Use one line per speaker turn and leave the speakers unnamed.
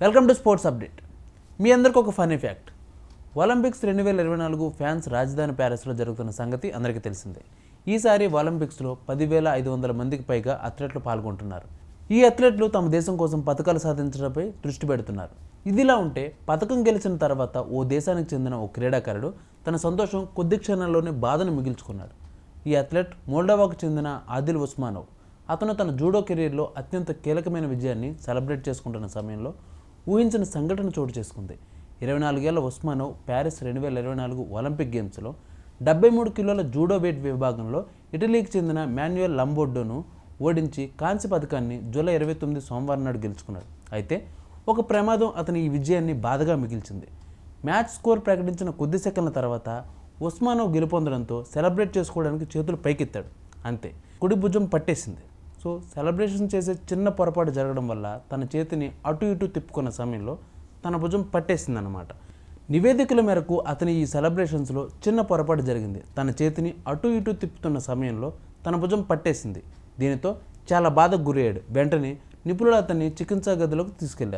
Welcome to sports update. మీ అందరికీ ఒక ఫన్నీ ఫ్యాక్ట్. ఒలింపిక్స్ 2024 ఫ్రాన్స్ రాజధాని ప్యారిస్లో జరుగుతున్న సంగతి అందరికీ తెలిసిందే. ఈసారి ఒలింపిక్స్లో 10,500 మందికి పైగా అథ్లెట్లు పాల్గొంటున్నారు. ఈ అథ్లెట్లు తమ దేశం కోసం పథకాలు సాధించడంపై దృష్టి పెడుతున్నారు. ఇదిలా ఉంటే పథకం గెలిచిన తర్వాత ఓ దేశానికి చెందిన ఓ క్రీడాకారుడు తన సంతోషం కొద్ది క్షణాల్లోనే బాధను మిగిల్చుకున్నాడు. ఈ అథ్లెట్ మోల్డోవాకు చెందిన ఆదిల్ ఉస్మానోవ్. అతను తన జూడో కెరీర్లో అత్యంత కీలకమైన విజయాన్ని సెలబ్రేట్ చేసుకుంటున్న సమయంలో ఊహించిన సంఘటన చోటు చేసుకుంది. 24 ఏళ్ల ఉస్మానోవ్ ప్యారిస్ 2024 ఒలింపిక్ గేమ్స్లో 73 కిలోల జూడో వెయిట్ విభాగంలో ఇటలీకి చెందిన మాన్యుయల్ లంబోర్డోను ఓడించి కాంస్య పథకాన్ని జూలై 29 సోమవారం నాడు గెలుచుకున్నాడు. అయితే ఒక ప్రమాదం అతని ఈ విజయాన్ని బాధగా మిగిల్చింది. మ్యాచ్ స్కోర్ ప్రకటించిన కొద్ది సెకండ్ల తర్వాత ఉస్మానోవ్ గెలుపొందడంతో సెలబ్రేట్ చేసుకోవడానికి చేతులు పైకెత్తాడు. అంతే, కుడి భుజం పట్టేసింది. సో సెలబ్రేషన్ చేసే చిన్న పొరపాటు జరగడం వల్ల తన చేతిని అటు ఇటు తిప్పుకున్న సమయంలో తన భుజం పట్టేసిందన్నమాట. నివేదికల మేరకు అతని ఈ సెలబ్రేషన్స్లో చిన్న పొరపాటు జరిగింది. తన చేతిని అటు ఇటు తిప్పుతున్న సమయంలో తన భుజం పట్టేసింది. దీనితో చాలా బాధకు గురయ్యాడు. వెంటనే నిపుణులు అతన్ని చికిత్సా గదిలోకి తీసుకెళ్లారు.